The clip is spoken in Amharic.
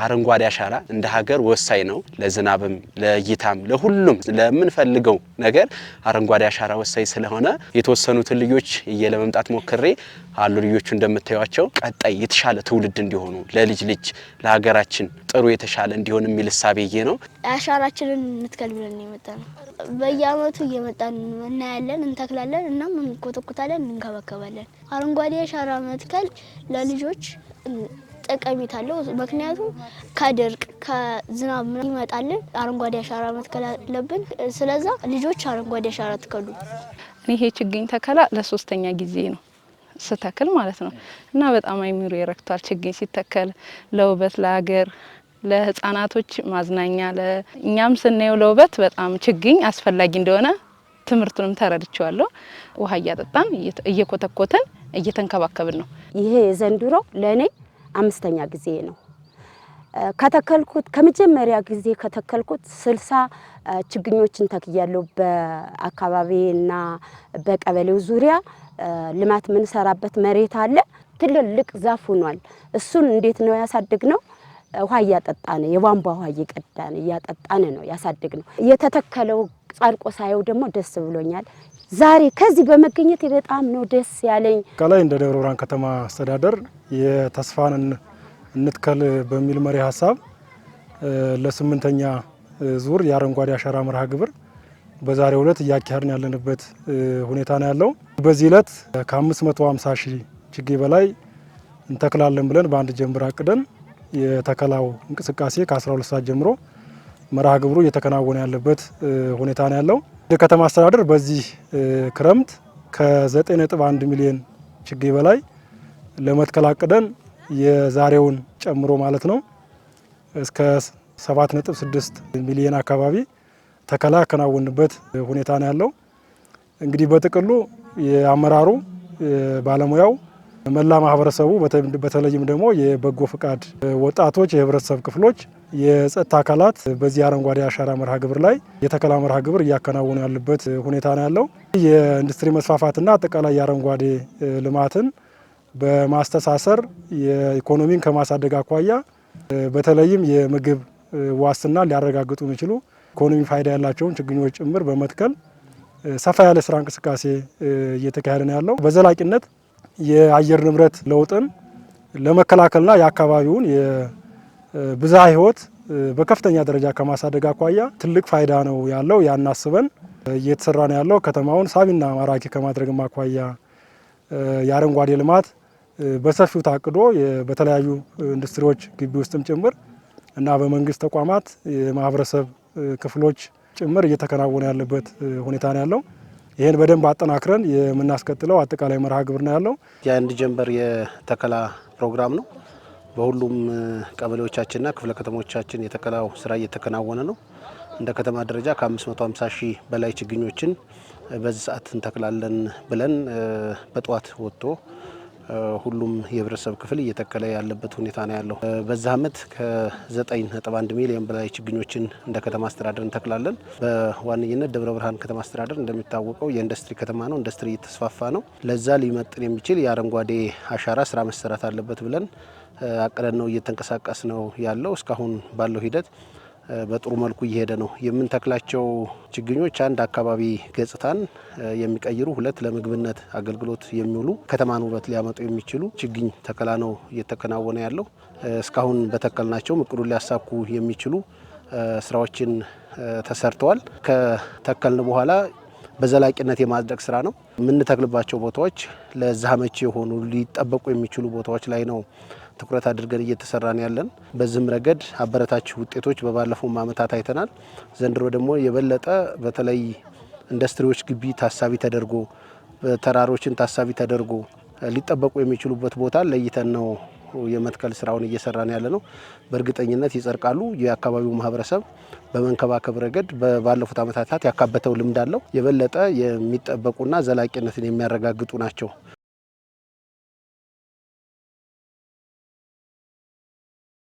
አረንጓዴ አሻራ እንደ ሀገር ወሳኝ ነው ለዝናብም ለእይታም ለሁሉም ለምንፈልገው ነገር አረንጓዴ አሻራ ወሳኝ ስለሆነ የተወሰኑትን ልጆች እየለመምጣት ሞክሬ አሉ ልጆቹ እንደምታዩቸው ቀጣይ የተሻለ ትውልድ እንዲሆኑ ለልጅ ልጅ ለሀገራችን ጥሩ የተሻለ እንዲሆን የሚልሳበየ ነው አሻራችንን እንትከል ብለን የመጣነው በየአመቱ እየመጣን እናያለን እንተክላለን እና ምን ኮተኩታለን እንከባከባለን አረንጓዴ አሻራ መትከል ለልጆች ጠቀሜታ አለው ምክንያቱም ከድርቅ ከዝናብ ይመጣልን አረንጓዴ አሻራ መትከል አለብን ስለዛ ልጆች አረንጓዴ አሻራ ተከሉ ይሄ ችግኝ ተከላ ለሶስተኛ ጊዜ ነው ስተክል ማለት ነው እና በጣም አይሚሩ ይረክታል ችግኝ ሲተከል ለውበት ለሀገር ለህፃናቶች ማዝናኛ ለኛም ስናየው ለውበት በጣም ችግኝ አስፈላጊ እንደሆነ ትምርቱንም ተረድቻለሁ ውሃ ያጠጣን እየኮተኮተን እየተንከባከብን ነው ይሄ ዘንድሮ ለኔ አምስተኛ ጊዜ ነው ከተከልኩት ከመጀመሪያ ጊዜ ከተከልኩት 60 ችግኞችን ተክያለሁ በአካባቢና በቀበሌው ዙሪያ ልማት ምን ሰራበት መሬት አለ ትልልቅ ዛፍ ሆኗል እሱን እንዴት ነው ያሳድግነው ውሃ ያጠጣን የቧንቧ ውሃ እየቀዳን ያጠጣን ነው ያሳድግነው የተተከለው ጻድቆ ሳይው ደግሞ ደስ ብሎኛል ዛሬ ከዚህ በመገኘት በጣም ነው ደስ ያለኝ ከላይ እንደ ደብረ ብርሃን ከተማ አስተዳደር የተስፋን እንትከል በሚል መሪ ሐሳብ ለስምንተኛ ዙር የአረንጓዴ አሻራ መርሃ ግብር በዛሬው ዕለት ያካሄድን ያለንበት ሁኔታ ነው ያለው በዚህ ዕለት ከ550 ሺህ ችግኝ በላይ እንተክላለን ብለን በአንድ ጀምር አቅደን የተከላው እንቅስቃሴ ከ12 ሰዓት ጀምሮ መርሃ ግብሩ እየተከናወነ ያለበት ሁኔታ ነው ያለው የከተማ አስተዳደር በዚህ ክረምት ከ9.1 ሚሊዮን ችግኝ በላይ ለመትከል አቅደን የዛሬውን ጨምሮ ማለት ነው እስከ 7.6 ሚሊዮን አካባቢ ተከላ ከናወንበት ሁኔታ ነው ያለው እንግዲህ በጥቅሉ የአመራሩ ባለሙያው መላ ማህበረሰቡ በተለይም ደግሞ የበጎ ፍቃድ ወጣቶች የህብረተሰብ ክፍሎች የጸጥታ አካላት በዚህ አረንጓዴ አሻራ መርሃ ግብር ላይ የተከላ መርሃ ግብር እያከናወኑ ያለበት ሁኔታ ነው ያለው የኢንዱስትሪ መስፋፋትና አጠቃላይ የአረንጓዴ ልማትን በማስተሳሰር የኢኮኖሚን ከማሳደግ አኳያ በተለይም የምግብ ዋስትና ሊያረጋግጡ የሚችሉ ኢኮኖሚ ፋይዳ ያላቸውን ችግኞች ጭምር በመትከል ሰፋ ያለ ስራ እንቅስቃሴ እየተካሄደ ነው ያለው በዘላቂነት የአየር ንብረት ለውጥን ለመከላከልና የአካባቢውን የብዝሃ ህይወት በከፍተኛ ደረጃ ከማሳደግ አኳያ ትልቅ ፋይዳ ነው ያለው ያናስበን እየተሰራ ነው ያለው ከተማውን ሳቢና ማራኪ ከማድረግ አኳያ የአረንጓዴ ልማት በሰፊው ታቅዶ በተለያዩ ኢንዱስትሪዎች ግቢ ውስጥም ጭምር እና በመንግስት ተቋማት የማህበረሰብ ክፍሎች ጭምር እየተከናወነ ያለበት ሁኔታ ነው ያለው ይሄን በደንብ አጠናክረን የምናስቀጥለው አጠቃላይ መርሃ ግብር ነው ያለው የአንድ ጀንበር የተከላ ፕሮግራም ነው በሁሉም ቀበሌዎቻችንና ክፍለ ከተሞቻችን የተከላው ስራ እየተከናወነ ነው እንደ ከተማ ደረጃ ከ550 ሺህ በላይ ችግኞችን በዚህ ሰዓት እንተክላለን ብለን በጧት ወጥቶ ሁሉም የህብረተሰብ ክፍል እየተከለ ያለበት ሁኔታ ነው ያለው በዛ አመት ከ9.1 ሚሊዮን በላይ ችግኞችን እንደ ከተማ አስተዳደር እንተክላለን በዋነኝነት ደብረ ብርሃን ከተማ አስተዳደር እንደሚታወቀው የኢንዱስትሪ ከተማ ነው ኢንዱስትሪ እየተስፋፋ ነው ለዛ ሊመጥን የሚችል የአረንጓዴ አሻራ ስራ መሰራት አለበት ብለን አቅደን ነው እየተንቀሳቀስ ነው ያለው እስካሁን ባለው ሂደት በጥሩ መልኩ እየሄደ ነው የምንተክላቸው ችግኞች አንድ አካባቢ ገጽታን የሚቀይሩ ሁለት ለምግብነት አገልግሎት የሚውሉ ከተማን ውበት ሊያመጡ የሚችሉ ችግኝ ተከላ ነው እየተከናወነ ያለው እስካሁን በተከልናቸው እቅዱን ሊያሳኩ የሚችሉ ስራዎችን ተሰርተዋል ከተከልን በኋላ በዘላቂነት የማጽደቅ ስራ ነው የምንተክልባቸው ቦታዎች ለዛ አመቺ የሆኑ ሊጠበቁ የሚችሉ ቦታዎች ላይ ነው ትኩረት አድርገን እየተሰራን ያለን በዚህም ረገድ አበረታች ውጤቶች በባለፈው አመታት አይተናል ዘንድሮ ደግሞ የበለጠ በተለይ ኢንዱስትሪዎች ግቢ ታሳቢ ተደርጎ ተራሮችን ታሳቢ ተደርጎ ሊጠበቁ የሚችሉበት ቦታ ለይተን ነው የመትከል ስራውን እየሰራን ያለ ነው በእርግጠኝነት ይጸርቃሉ የአካባቢው ማህበረሰብ በመንከባከብ ረገድ ባለፉት አመታት ያካበተው ልምድ አለው የበለጠ የሚጠበቁና ዘላቂነትን የሚያረጋግጡ ናቸው